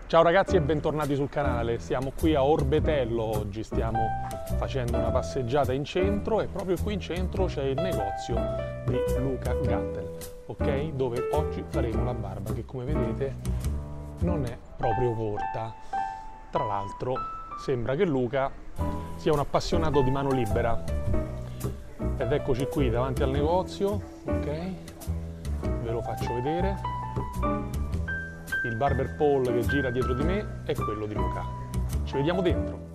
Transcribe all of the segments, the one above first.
Ciao ragazzi e bentornati sul canale, siamo qui a Orbetello oggi, stiamo facendo una passeggiata in centro e proprio qui in centro c'è il negozio di Luca Gattel, ok? Dove oggi faremo la barba che come vedete non è proprio corta. Tra l'altro sembra che Luca sia un appassionato di mano libera ed eccoci qui davanti al negozio, ok? Ve lo faccio vedere. Il barber pole che gira dietro di me è quello di Luca. Ci vediamo dentro.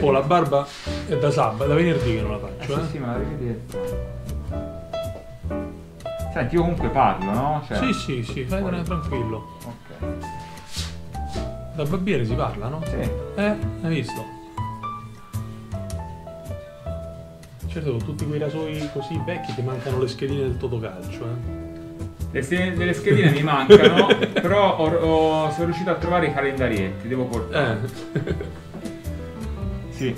Oh, la barba è da sabato, da venerdì che non la faccio, Sì, me l'avevi detto. Senti, io comunque parlo, no? Cioè... Sì, fai tranquillo. Ok. Da barbiere si parla, no? Sì. Hai visto? Certo, con tutti quei rasoi così vecchi ti mancano le schedine del Totocalcio, Delle schedine mi mancano, però sono riuscito a trovare i calendarietti, devo portare. Sì.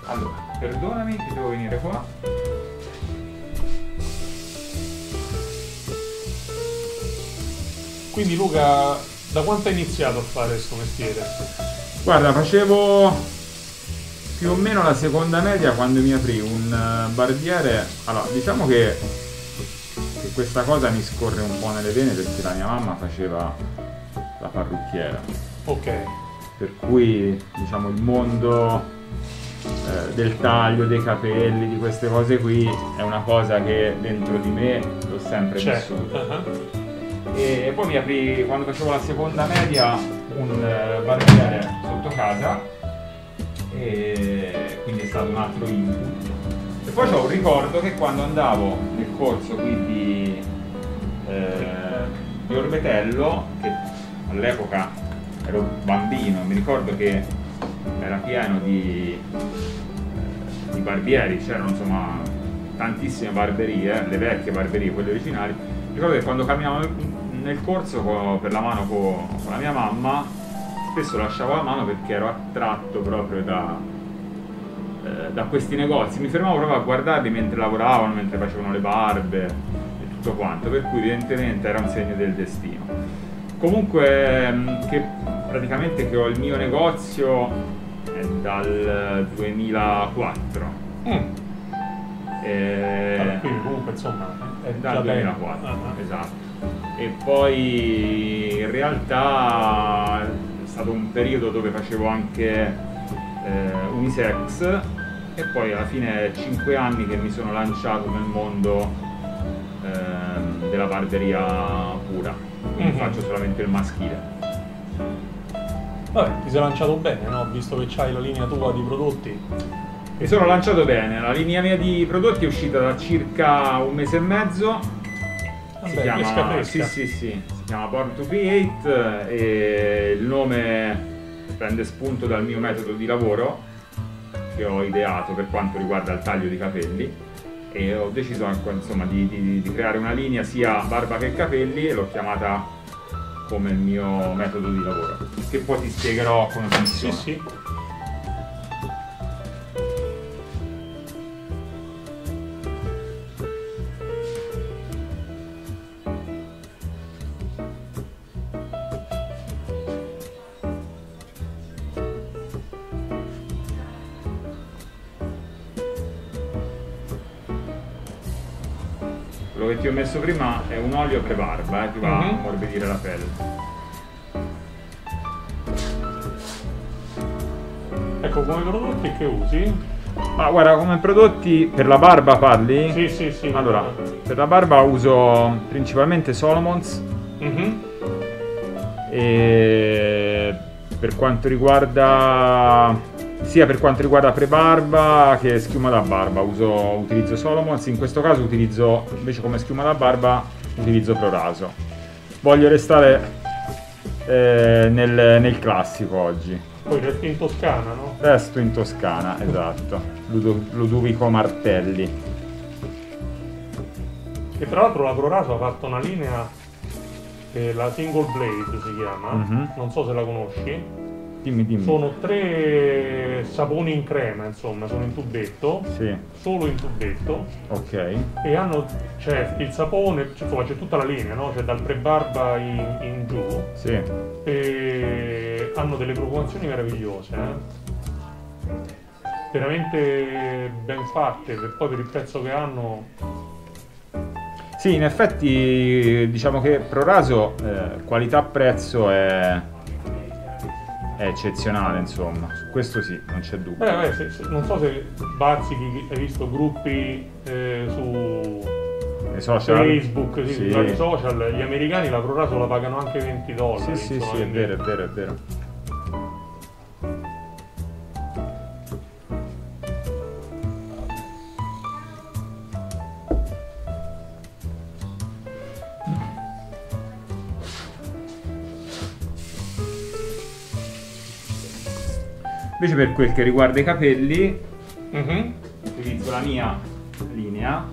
Allora, perdonami che devo venire qua. Quindi Luca, da quanto hai iniziato a fare questo mestiere? Guarda, facevo più o meno la seconda media quando mi aprì un barbiere. Allora, diciamo che questa cosa mi scorre un po' nelle vene perché la mia mamma faceva la parrucchiera. Ok. Per cui, diciamo, il mondo del taglio, dei capelli, di queste cose qui è una cosa che dentro di me l'ho sempre vissuta. E poi mi aprì, quando facevo la seconda media, un barbiere sotto casa e quindi è stato un altro input. E poi c'ho un ricordo che quando andavo nel corso qui di Orbetello, che all'epoca ero bambino, mi ricordo che era pieno di barbieri, c'erano insomma tantissime barberie, le vecchie barberie, quelle originali. Ricordo che quando camminavo nel corso per la mano con la mia mamma, spesso lasciavo la mano perché ero attratto proprio da questi negozi. Mi fermavo proprio a guardarli mentre lavoravano, mentre facevano le barbe e tutto quanto, per cui evidentemente era un segno del destino. Comunque praticamente che ho il mio negozio è dal 2004. Quindi comunque insomma è dal 2004, esatto. E poi in realtà è stato un periodo dove facevo anche unisex, e poi alla fine 5 anni che mi sono lanciato nel mondo della barberia pura, quindi faccio solamente il maschile. Vabbè, ti sei lanciato bene, no? Visto che c'hai la linea tua di prodotti. Mi sono lanciato bene, la linea mia di prodotti è uscita da circa un mese e mezzo. Si chiama, si chiama Born to Create, e il nome prende spunto dal mio metodo di lavoro che ho ideato per quanto riguarda il taglio di capelli, e ho deciso insomma di creare una linea sia barba che capelli, e l'ho chiamata come il mio metodo di lavoro, che poi ti spiegherò come funziona. Sì. Quello che ti ho messo prima è un olio pre-barba, che va a ammorbidire la pelle. Ecco, come prodotti che usi? Ma guarda, come prodotti per la barba parli? Sì. Allora, per la barba uso principalmente Solomons. E per quanto riguarda sia per quanto riguarda pre-barba che schiuma da barba utilizzo Solomons. In questo caso utilizzo invece come schiuma da barba utilizzo Proraso. Voglio restare nel classico oggi. Poi resti in Toscana, no? Resto in Toscana, esatto. Ludovico Martelli. E tra l'altro la Proraso ha fatto una linea che la Single Blade si chiama, non so se la conosci. Dimmi. Sono 3 saponi in crema, insomma, sono in tubetto, solo in tubetto. Ok. E hanno, c'è il sapone, insomma c'è tutta la linea, no? C'è dal pre-barba in giù. Sì. E hanno delle profumazioni meravigliose, veramente ben fatte, poi per il prezzo che hanno. Sì, in effetti diciamo che Proraso qualità-prezzo è eccezionale, insomma, su questo sì, non c'è dubbio. Non so se bazzichi, hai visto gruppi su social. Facebook, sui vari social, gli americani la Proraso la pagano anche $20. Sì, è vero. Invece per quel che riguarda i capelli utilizzo la mia linea,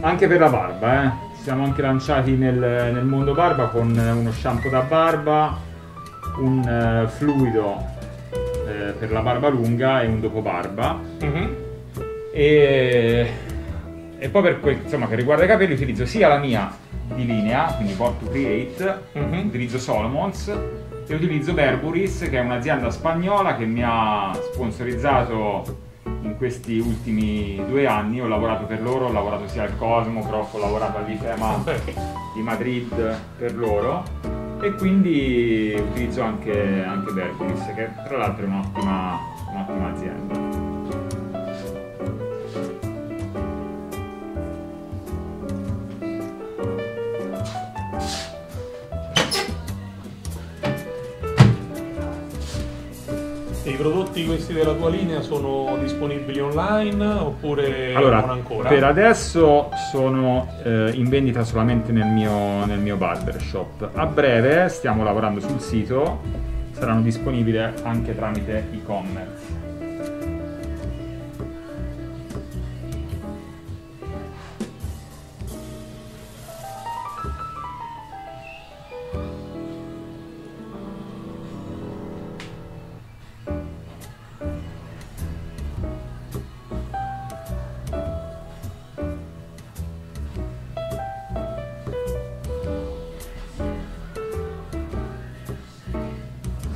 anche per la barba, Ci siamo anche lanciati nel mondo barba con uno shampoo da barba, un fluido per la barba lunga e un dopo barba. E poi per quel che riguarda i capelli utilizzo sia la mia di linea, quindi Born to Create, utilizzo Solomons, e utilizzo Berburis, che è un'azienda spagnola che mi ha sponsorizzato in questi ultimi 2 anni. Ho lavorato per loro, ho lavorato sia al Cosmo, Prof, ho lavorato all'IFEMA di Madrid per loro, e quindi utilizzo anche Berburis, che tra l'altro è un'ottima azienda. I prodotti questi della tua linea sono disponibili online oppure allora, non ancora? Per adesso sono in vendita solamente nel mio barbershop. A breve stiamo lavorando sul sito, saranno disponibili anche tramite e-commerce.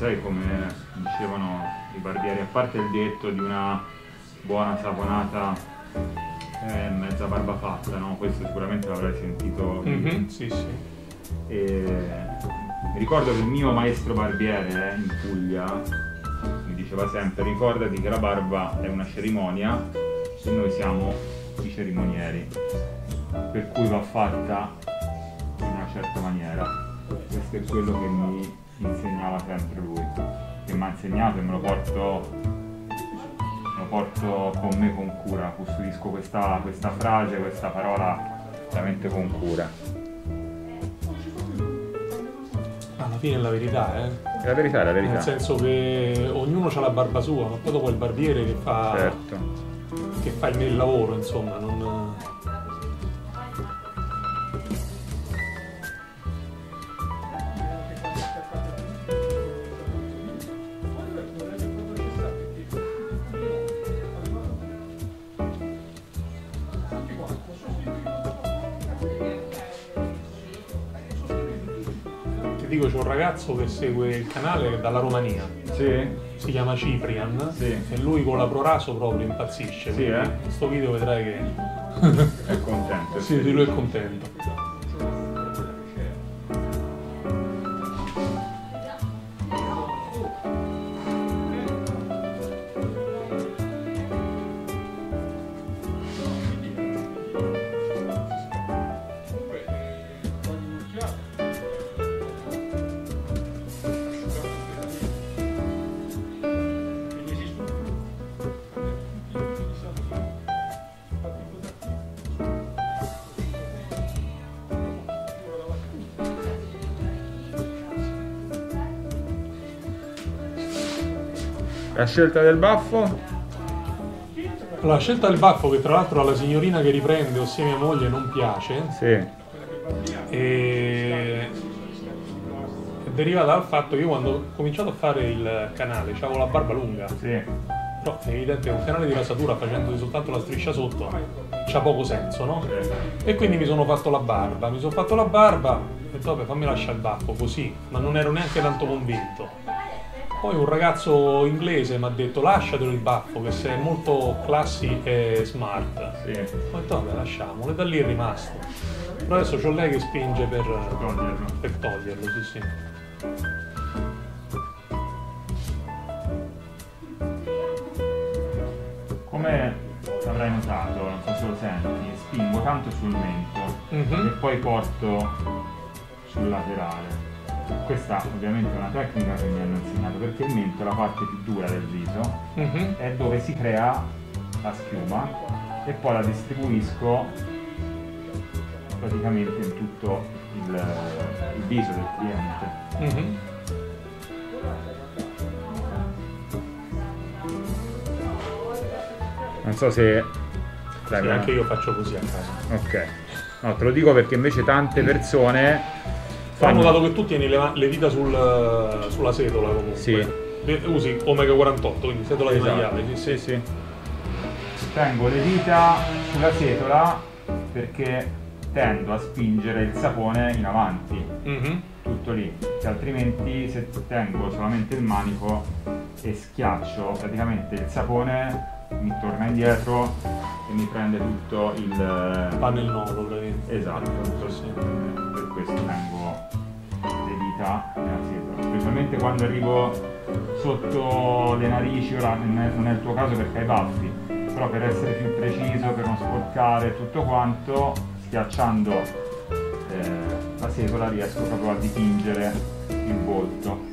sai come dicevano i barbieri, a parte il detto di una buona saponata mezza barba fatta, no? Questo sicuramente l'avrai sentito. Sì, sì. Mi ricordo che il mio maestro barbiere in Puglia mi diceva sempre: ricordati che la barba è una cerimonia e noi siamo i cerimonieri, per cui va fatta in una certa maniera. Questo è quello che mi insegnava sempre lui, che mi ha insegnato e me lo porto con me con cura, custodisco questa frase, questa parola veramente con cura. Alla fine è la verità, È la verità, è la verità. Nel senso che ognuno ha la barba sua, ma poi dopo è il barbiere che fa, certo, che fa il lavoro, insomma, non... Dico, c'è un ragazzo che segue il canale dalla Romania, sì, si chiama Ciprian, sì, e lui con la Proraso proprio impazzisce. Sì, in questo video vedrai che è contento. sì, lui è contento. La scelta del baffo? La scelta del baffo, che tra l'altro alla signorina che riprende, ossia mia moglie, non piace, Sì, e deriva dal fatto che io quando ho cominciato a fare il canale avevo la barba lunga, sì, però è evidente che un canale di rasatura facendo soltanto la striscia sotto c'ha poco senso, no? E quindi mi sono fatto la barba, ho detto vabbè, fammi lasciare il baffo così, ma non ero neanche tanto convinto. Poi un ragazzo inglese mi ha detto lasciatelo il baffo che sei molto classy e smart. sì. Ho detto vabbè, lasciamolo, e da lì è rimasto. Però adesso c'ho lei che spinge per toglierlo, sì sì. Come avrai notato, non so se lo senti, spingo tanto sul mento e poi porto sul laterale. Questa ovviamente è una tecnica che mi hanno insegnato, perché il mento è la parte più dura del viso, è dove si crea la schiuma e poi la distribuisco praticamente in tutto il viso del cliente. Non so se... Sì, anche io faccio così a casa. Ok, no, te lo dico perché invece tante persone... Ho notato che tu tieni le dita sulla setola comunque. Sì. Usi Omega 48, quindi setola di maiale. Sì, sì. Tengo le dita sulla setola perché tendo a spingere il sapone in avanti. Tutto lì. Che altrimenti se tengo solamente il manico e schiaccio praticamente il sapone mi torna indietro e mi prende tutto il... Fa nel nodo, praticamente. Esatto, per questo tengo le dita nella setola, specialmente quando arrivo sotto le narici. Ora non è il tuo caso perché hai i baffi, però per essere più preciso, per non sporcare tutto quanto, schiacciando la setola riesco proprio a dipingere il volto.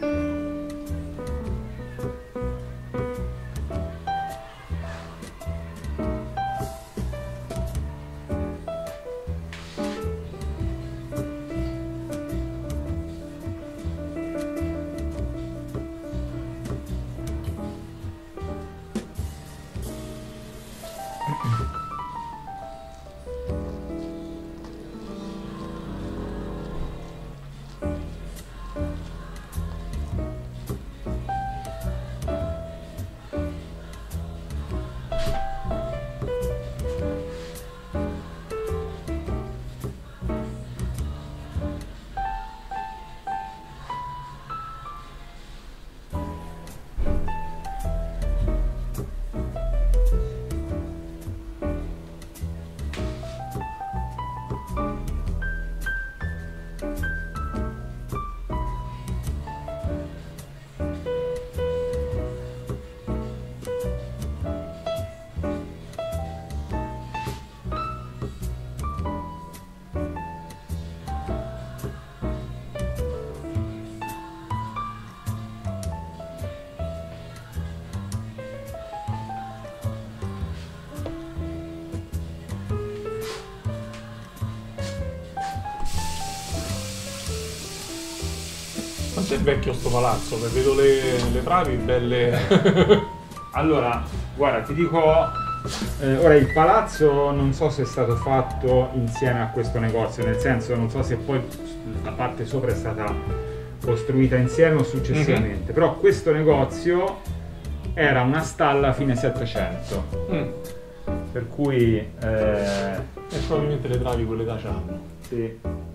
Quanto è vecchio sto palazzo? Che vedo le travi belle. Allora, guarda, ti dico, ora il palazzo non so se è stato fatto insieme a questo negozio, nel senso non so se poi la parte sopra è stata costruita insieme o successivamente, però questo negozio era una stalla a fine 700, per cui... E probabilmente le travi quelle da c'hanno. Sì.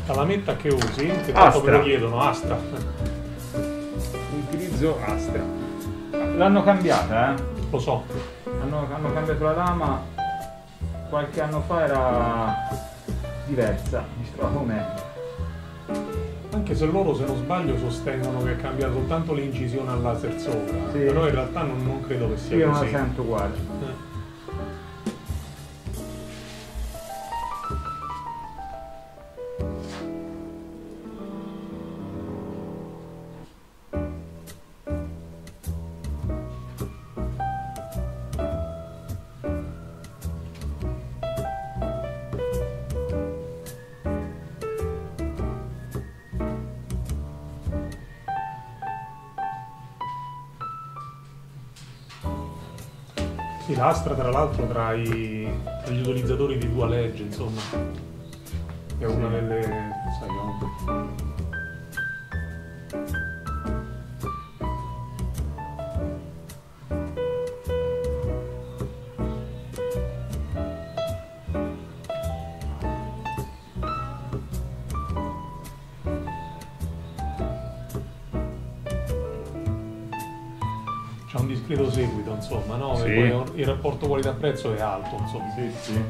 La lametta che usi? Che tanto me lo chiedono, Astra. Utilizzo Astra. L'hanno cambiata, Lo so. Hanno cambiato la lama. Qualche anno fa era diversa, mi trovo meglio. Anche se loro, se non sbaglio, sostengono che cambia soltanto l'incisione al laser sopra. Sì. Però in realtà non credo che sia Io così. non la sento uguale. Sì, l'Astra tra l'altro tra gli utilizzatori di Dual Edge, insomma, è una delle... sai, no? C'è un discreto seguito, insomma, no? Sì. E poi il rapporto qualità-prezzo è alto, insomma. Sì, sì.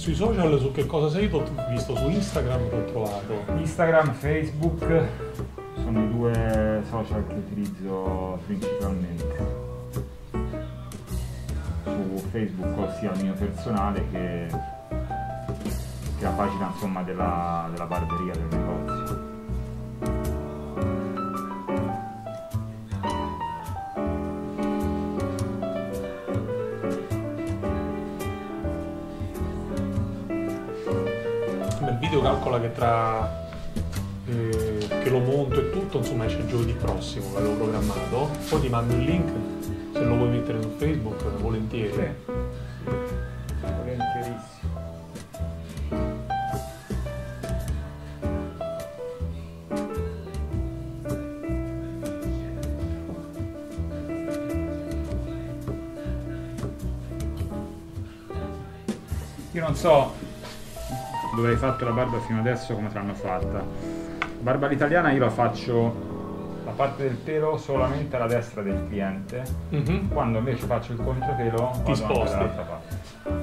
sui social su che cosa sei? T'ho visto su Instagram, t'ho trovato. Instagram, Facebook sono i due social che utilizzo principalmente. Su Facebook ho sia il mio personale che la pagina insomma della barberia, del negozio. Nel video calcola che tra che lo monto e tutto, insomma, esce giovedì prossimo, l'avevo programmato. Poi ti mando il link, se lo vuoi mettere su Facebook, volentieri. Sì. Volentierissimo. Io non so dove hai fatto la barba fino adesso, come te l'hanno fatta. La barba all'italiana io la faccio la parte del pelo solamente alla destra del cliente, quando invece faccio il contropelo vado anche dall'altra parte.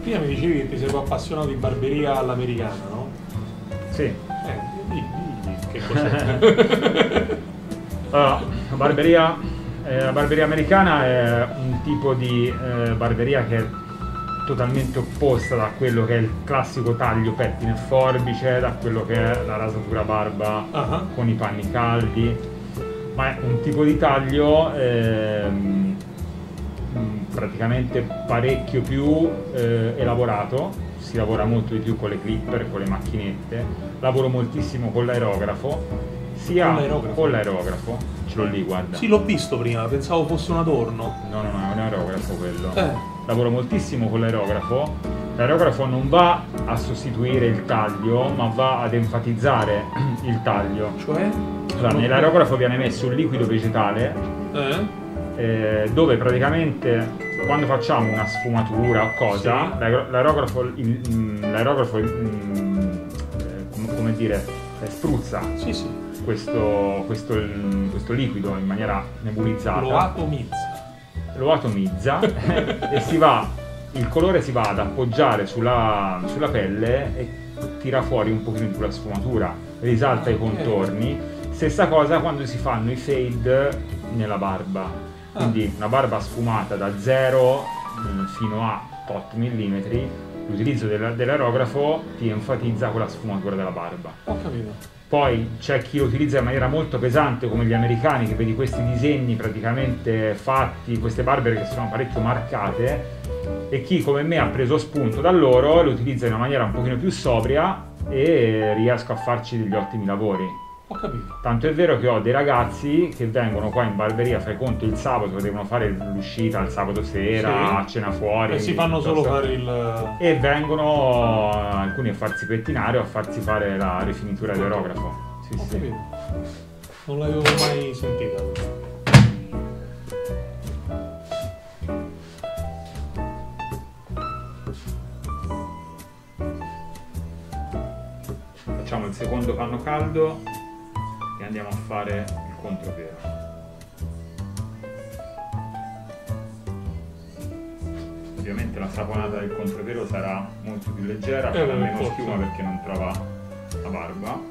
Prima mi dicevi che ti sei appassionato di barberia all'americana, no? Sì. Digli che cos'è. Allora, la barberia americana è un tipo di barberia che è totalmente opposta da quello che è il classico taglio pettine e forbice, da quello che è la rasatura barba con i panni caldi, ma è un tipo di taglio praticamente parecchio più elaborato, si lavora molto di più con le clipper, con le macchinette, lavoro moltissimo con l'aerografo, sia con l'aerografo, ce l'ho lì, guarda. Sì, l'ho visto prima, pensavo fosse un adorno. No, è un aerografo quello. Lavoro moltissimo con l'aerografo. L'aerografo non va a sostituire il taglio, ma va ad enfatizzare il taglio. Cioè? Allora, nell'aerografo viene messo un liquido vegetale dove praticamente quando facciamo una sfumatura o cosa, l'aerografo come dire, spruzza questo liquido in maniera nebulizzata. Lo atomizza e il colore si va ad appoggiare sulla pelle e tira fuori un pochino di quella sfumatura, risalta i contorni. Stessa cosa quando si fanno i fade nella barba. Quindi una barba sfumata da 0 fino a tot millimetri, l'utilizzo dell'aerografo ti enfatizza quella sfumatura della barba. Ho capito. Poi c'è chi lo utilizza in maniera molto pesante, come gli americani, che vedi questi disegni praticamente fatti, queste barbe che sono parecchio marcate, e chi come me ha preso spunto da loro e lo utilizza in una maniera un pochino più sobria e riesco a farci degli ottimi lavori. Ho capito. Tanto è vero che ho dei ragazzi che vengono qua in barberia, fai conto il sabato, che devono fare l'uscita il sabato sera, a cena fuori. E si fanno solo fare il... E vengono alcuni a farsi pettinare o a farsi fare la rifinitura dell'aerografo. Sì, Ho capito. Non l'avevo mai sentita. Facciamo il secondo panno caldo e andiamo a fare il contropelo. Ovviamente la saponata del contropelo sarà molto più leggera, farà meno schiuma perché non trova la barba.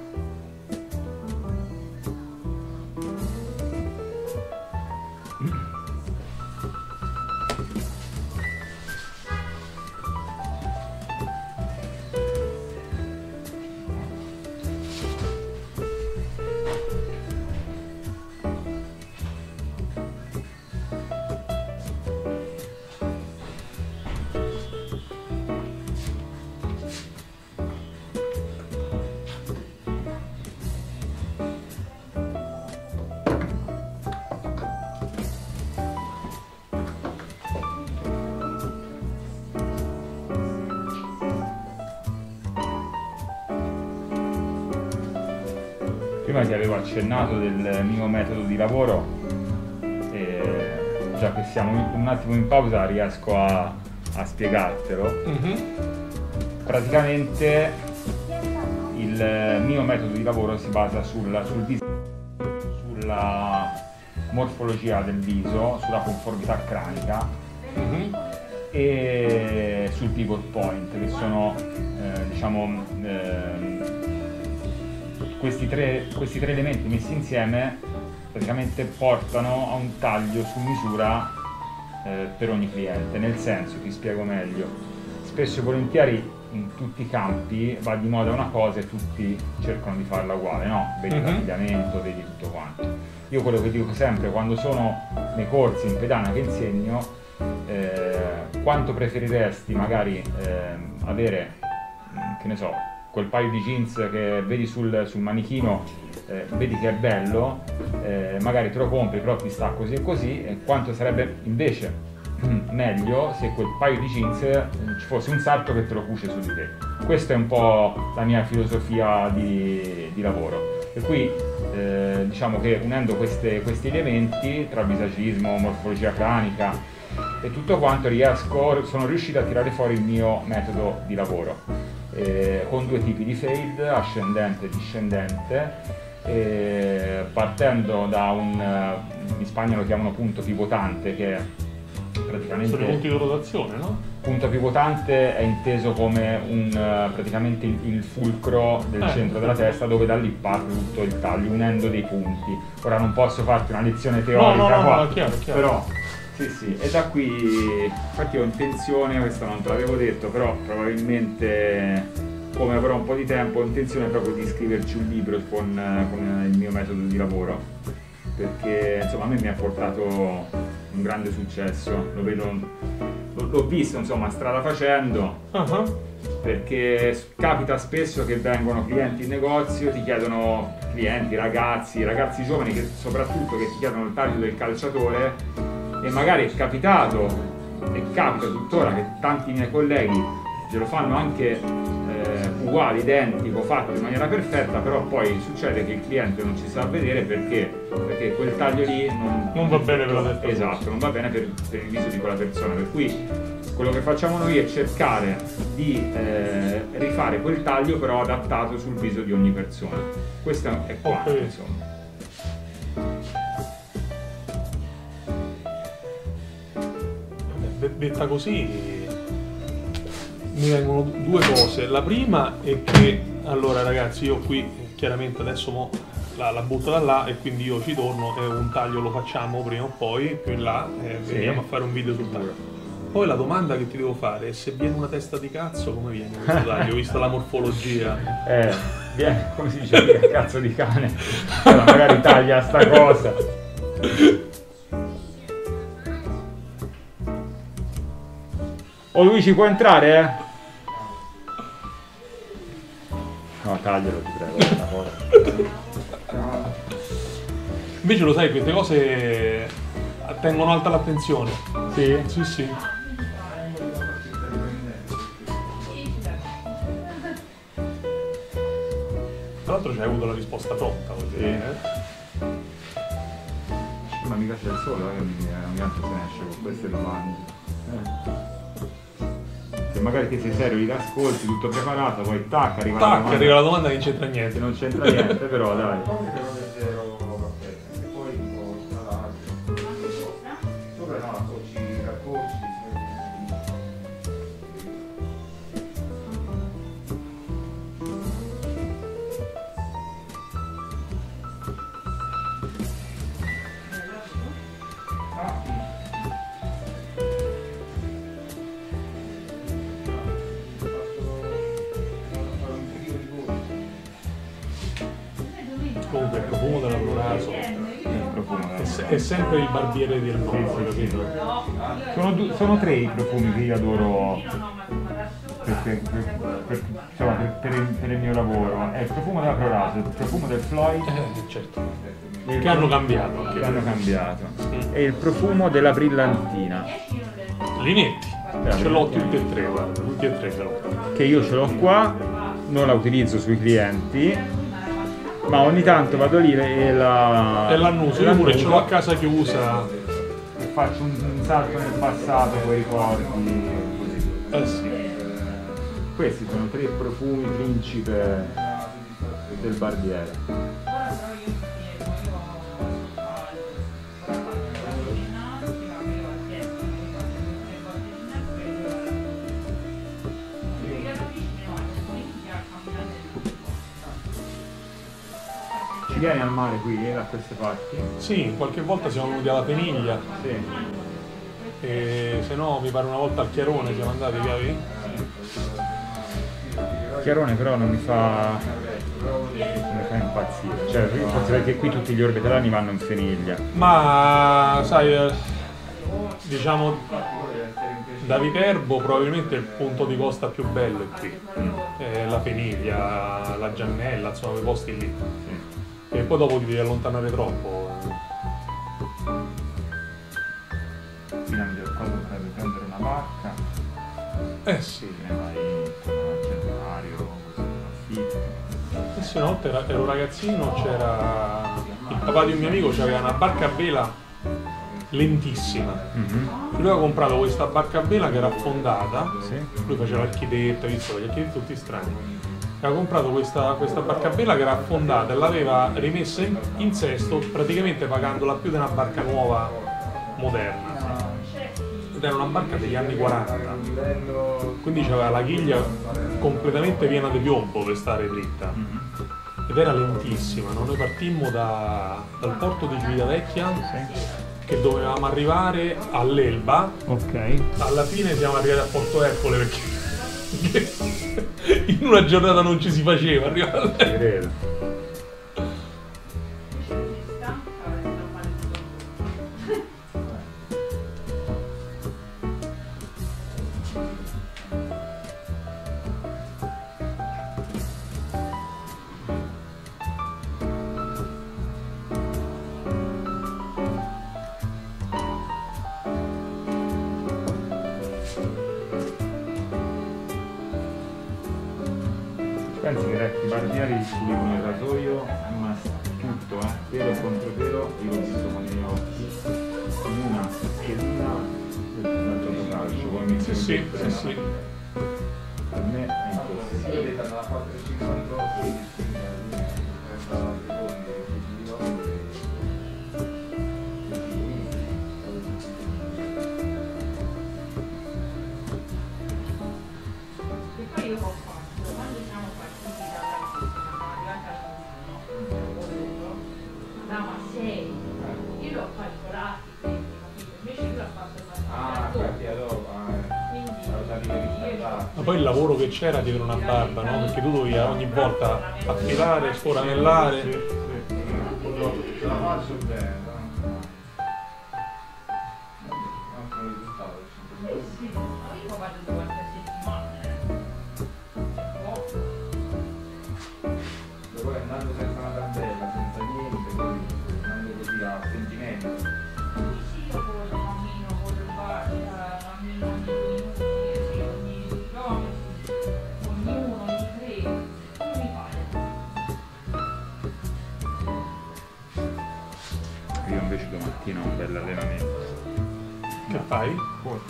Prima ti avevo accennato del mio metodo di lavoro e già che siamo un attimo in pausa riesco a spiegartelo. Praticamente il mio metodo di lavoro si basa sulla morfologia del viso, sulla conformità cranica e sul pivot point, che sono questi tre elementi messi insieme praticamente portano a un taglio su misura per ogni cliente. Nel senso, ti spiego meglio, spesso e volentieri in tutti i campi va di moda una cosa e tutti cercano di farla uguale, no? Vedi l'abbigliamento, vedi tutto quanto. Io quello che dico sempre quando sono nei corsi in pedana che insegno, quanto preferiresti magari avere, che ne so, quel paio di jeans che vedi sul manichino, vedi che è bello, magari te lo compri però ti sta così e così, e quanto sarebbe invece meglio se quel paio di jeans ci fosse un sarto che te lo cuce su di te. Questa è un po' la mia filosofia di lavoro, e qui diciamo che unendo questi elementi tra visagismo, morfologia cranica e tutto quanto sono riuscito a tirare fuori il mio metodo di lavoro. Con due tipi di fade, ascendente e discendente, partendo da in Spagna lo chiamano punto pivotante, che è praticamente... Sono i punti di rotazione, no? Punto pivotante è inteso come praticamente il fulcro del centro della testa, dove da lì parte tutto il taglio, unendo dei punti. Ora non posso farti una lezione teorica qua, chiaro. però... Sì, e da qui, infatti ho intenzione, questo non te l'avevo detto, però probabilmente come avrò un po' di tempo ho intenzione proprio di scriverci un libro con il mio metodo di lavoro, perché insomma a me mi ha portato un grande successo, l'ho visto insomma strada facendo, perché capita spesso che vengono clienti in negozio, ti chiedono, clienti, ragazzi giovani che soprattutto che ti chiedono il taglio del calciatore, e magari è capitato e capita tuttora che tanti miei colleghi glielo fanno anche uguale, identico, fatto in maniera perfetta, però poi succede che il cliente non ci sa vedere perché quel taglio lì non va bene per la testa. Esatto, non va bene per il viso di quella persona, per cui quello che facciamo noi è cercare di rifare quel taglio però adattato sul viso di ogni persona. Questo è quanto, insomma. Detta così mi vengono due cose. La prima è che, allora ragazzi, io qui chiaramente adesso la butto da là e quindi io ci torno e un taglio lo facciamo prima o poi, più in là, e veniamo a fare un video sul taglio. Poi la domanda che ti devo fare è: se viene una testa di cazzo, come viene questo taglio, vista la morfologia? Viene, come si dice, cazzo di cane, allora, magari taglia sta cosa. Oh Luigi, può entrare? No, taglialo, ti prego, questa cosa. Invece lo sai, queste cose tengono alta l'attenzione. Sì? Sì, sì. Tra l'altro c'hai avuto la risposta pronta oggi. Sì. Ma mica c'è il sole, che ogni tanto se ne esce con queste domande. Se magari ti sei serio, li ascolti, tutto preparato, poi arriva la domanda che non c'entra niente. Non c'entra niente, però dai. Comunque il profumo della Proraso è sempre il barbiere del nome, capito? Sono tre i profumi che io adoro per il mio lavoro. È il profumo della Proraso, il profumo del Floyd, certo. Che hanno cambiato anche. Che hanno cambiato. E il profumo della Brillantina. Linetti. Ce l'ho tutti e tre, guarda, tutti e tre ce l'ho. Che io ce l'ho qua, non la utilizzo sui clienti, ma ogni tanto vado lì e l'annuso, io pure ce l'ho a casa chiusa. E faccio un salto nel passato con i ricordi, così. Sì. Questi sono tre profumi principe del barbiere. Vieni al mare qui, da queste parti? Sì, qualche volta siamo venuti alla Peniglia. Sì. E se no mi pare una volta al Chiarone siamo andati, via. Chiarone però non mi fa impazzire. Cioè, forse perché qui tutti gli orbetelani vanno in Peniglia. Ma sai, diciamo da Viterbo probabilmente il punto di costa più bello è qui. La Peniglia, la Giannella, insomma quei posti lì. Sì. E poi dopo ti devi allontanare troppo. Finalmente potrebbe prendere una barca. Sì. Ne vai al centenario, affitto. Sì, una volta ero ragazzino, c'era il papà di un mio amico, aveva una barca a vela lentissima. Lui aveva comprato questa barca a vela che era affondata. Sì. Lui faceva l'architetto, hai visto, gli architetti tutti strani. Aveva comprato questa barca a vela che era affondata e l'aveva rimessa in sesto, praticamente pagandola più di una barca nuova moderna. Ed era una barca degli anni 40, quindi c'aveva la chiglia completamente piena di piombo per stare dritta ed era lentissima. Noi partimmo dal porto di Civitavecchia, che dovevamo arrivare all'Elba. Ok. Alla fine siamo arrivati a Porto Ercole perché in una giornata non ci si faceva arrivare. Credo. Pensi che i retti barbieri li pulivano il rasoio, ma tutto, pelo e contropelo, io l'ho visto con i miei occhi, in una schedina del giococalcio, come mi sì. Per me è impossibile. Ma poi il lavoro che c'era dietro una barba, no? Perché tu dovevi ogni volta affilare, sforanellare. Ce la faccio bene. Poi andando senza una tabella, senza niente, quindi andando così a sentimento. Io invece domattina ho un bel allenamento. Che fai? Corro.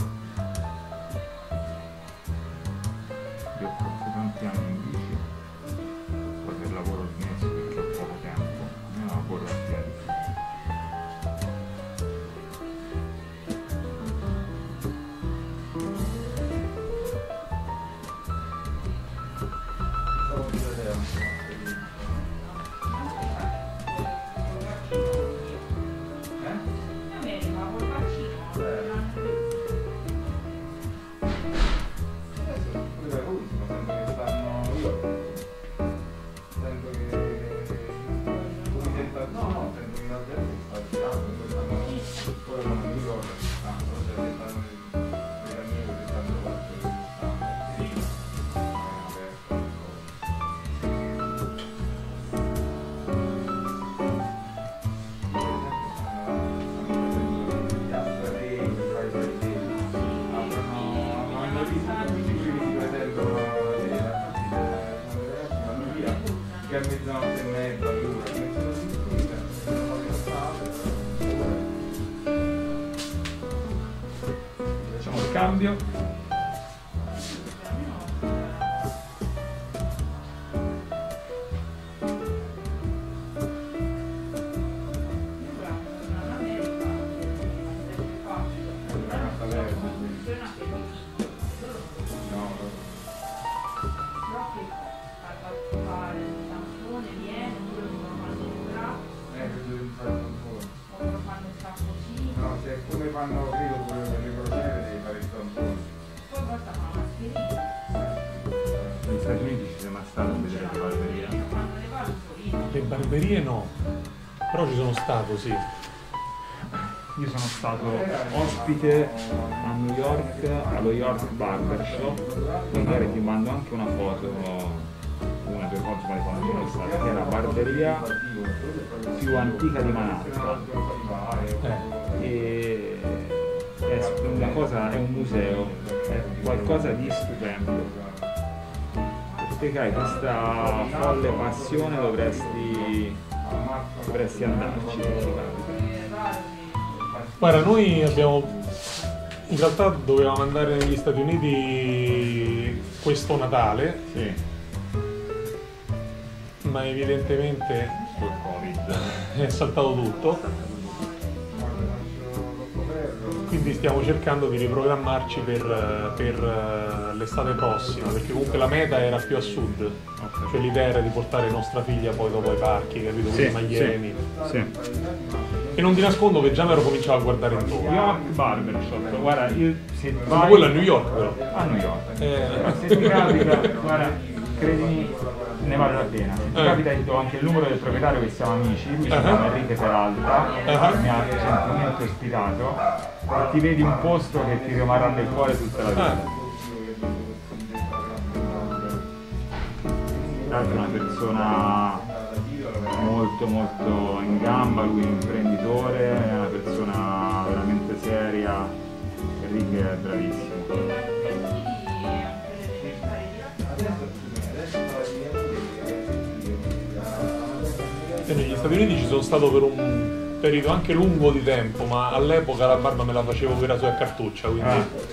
Io ho fatto tanti anni in bici, poi per lavoro ho smesso perché ho poco tempo. Io non corro a piedi. Che a mezzanotte e mezza, facciamo il cambio. No, se come fanno credo pure le crociere devi fare il tampone. Poi basta fare una mascherina. Negli Stati Uniti ci sei mai stato a vedere le barberie? Le barberie no, però ci sono stato, sì. Io sono stato ospite a New York, allo York Barber Shop, magari ti mando anche una foto, una due foto quali quando sono stato, che è la barberia più antica di Manhattan. E è una cosa, è un museo, è qualcosa di stupendo. Per te che hai questa folle passione dovresti andarci, se ti capita. Guarda, noi abbiamo, in realtà dovevamo andare negli Stati Uniti questo Natale, Sì, ma evidentemente col Covid. è saltato tutto, quindi stiamo cercando di riprogrammarci per l'estate prossima, perché comunque la meta era più a sud, cioè l'idea era di portare nostra figlia poi dopo ai parchi, capito? Quindi Miami. Sì. E non ti nascondo che già mi ero cominciato a guardare intorno. York Barber Shop, guarda, se Ma vai quello a New York però. a New York, se ti capita, guarda, credimi, ne vale la pena. Se ti capita, io do anche il numero del proprietario, che siamo amici, lui si chiama Enrique Peralta, mi ha recentemente ospitato, e ti vedi un posto che ti rimarrà nel cuore tutta la vita. Tra l'altro è una persona molto in gamba, lui è un imprenditore, è una persona veramente seria, Enrique è bravissimo. E negli Stati Uniti ci sono stato per un periodo anche lungo di tempo, ma all'epoca la barba me la facevo per la sua cartuccia, quindi...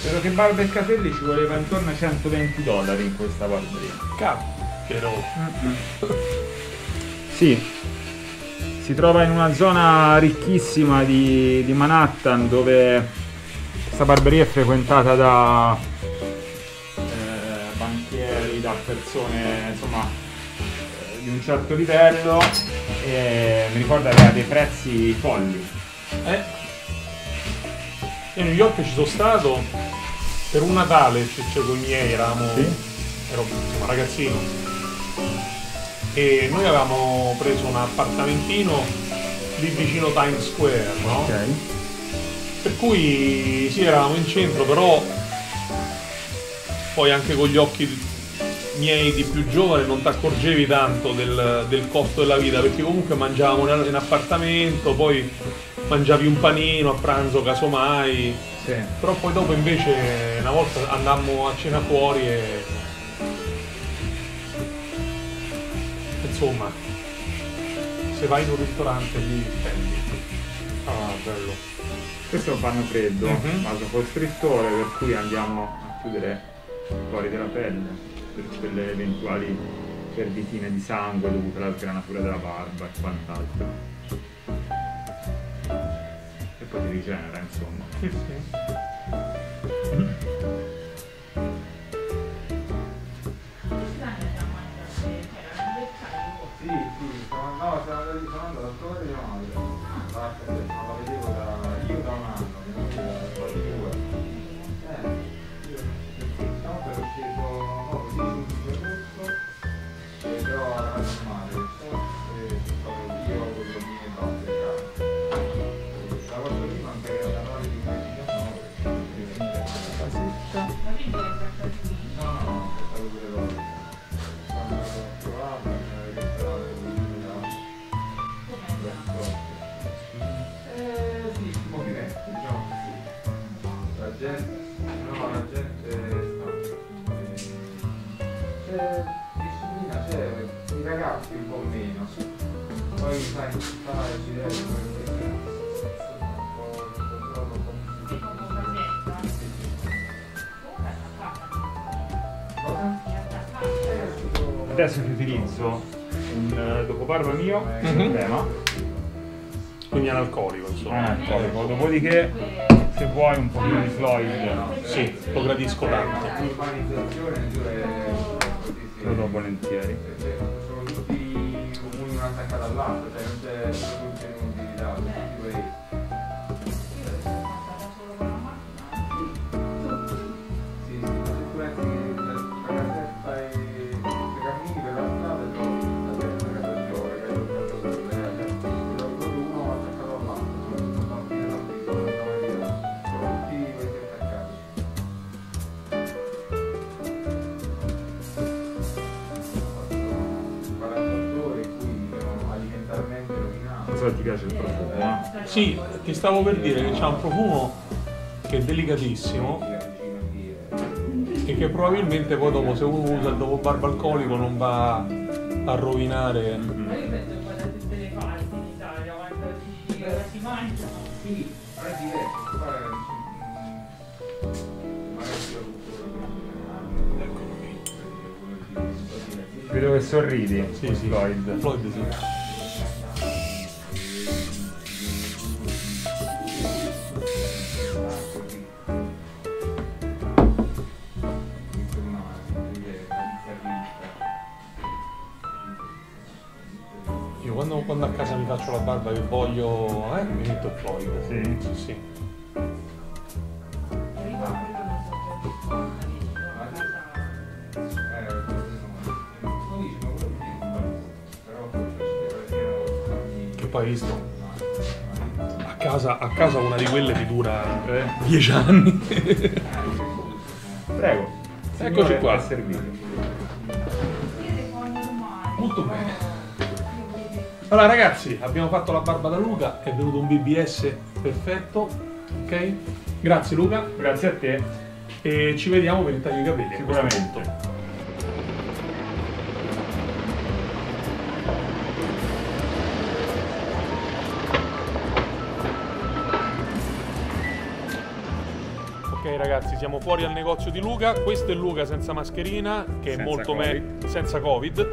Però che barba e capelli ci voleva intorno a $120 in questa barberia. Cacchero! Sì, si trova in una zona ricchissima di Manhattan, dove questa barberia è frequentata da banchieri, da persone insomma di un certo livello, e mi ricordo aveva dei prezzi folli. Io a New York ci sono stato per un Natale, cioè con i miei ero insomma ragazzino, e noi avevamo preso un appartamentino lì vicino Times Square, no? Ok. Per cui sì, eravamo in centro, però poi anche con gli occhi miei di più giovane non ti accorgevi tanto del costo della vita, perché comunque mangiavamo in appartamento, poi mangiavi un panino a pranzo casomai, Sì. però poi dopo invece una volta andammo a cena fuori e insomma se vai in un ristorante lì spendi. Ah, bello. Questo fanno freddo, ma col frittore, per cui andiamo a chiudere fuori della pelle per quelle eventuali perditine di sangue dovute alla sgranatura della barba e quant'altro. E poi si rigenera, insomma. Sì, sì. Sono andato a trovare mia madre. Non la vedevo da un anno, mia moglie da quasi 2. Diciamo che ero sceso il 15 agosto, però alla casa mare, io con i bambini e basta in casa. La volta prima anche da januari 2019, per venire a casetta. No, è stato pure loro. Quando l'ho trovata, mi aveva ristorante con sì, si movimento, diciamo così. La gente c'è disciplina, c'è i ragazzi un po' meno. Poi sai, ci deve Adesso ti utilizzo un dopobarba mio, un crema. Quindi analcolico, insomma. Analcolico. Dopodiché, se vuoi un pochino di Floyd, Sì, lo gradisco tanto. lo do volentieri. Sono tutti comuni una staccata all'altro, cioè non c'è produzione di mobilità, tutti quei. Sì, ma se tu metti la casetta e i cammini per la strada e trovi la terza casa giovane, che è il caso del uno attaccato all'altro, sono bambini da piccolo, sono tutti questi attaccati. Ho fatto 48 ore qui, sono alimentarmente rovinato. Non so se ti piace il profumo, no? Sì, ti stavo per dire che c'ha un profumo che è delicatissimo e che probabilmente poi dopo, se uno usa il dopo barba alcolico, non va a rovinare. Ma io penso qua da tutte le parti in Italia, quando si mangia. Sì, però è diverso. Vedo che sorridi. Sì, sì. Floyd. Floyd, sì. Io quando a casa mi faccio la barba che voglio, mi metto il Floyd. Sì? Sì. Che poi hai visto? A casa una di quelle mi dura 10 anni. Prego. Eccoci qua. È servito. Molto bene. Allora ragazzi, abbiamo fatto la barba da Luca, è venuto un BBS perfetto, ok? Grazie Luca. Grazie a te. E ci vediamo per il taglio dei capelli. Sicuramente. Ok ragazzi, siamo fuori al negozio di Luca. Questo è Luca senza mascherina, che Senza è molto Covid. senza Covid.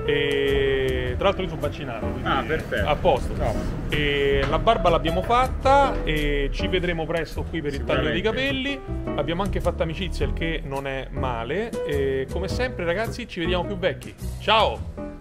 E tra l'altro io sono vaccinato, quindi Perfetto. a posto. No. E la barba l'abbiamo fatta e ci vedremo presto qui per il taglio dei capelli. Abbiamo anche fatto amicizia, il che non è male. E come sempre ragazzi, ci vediamo più vecchi. Ciao!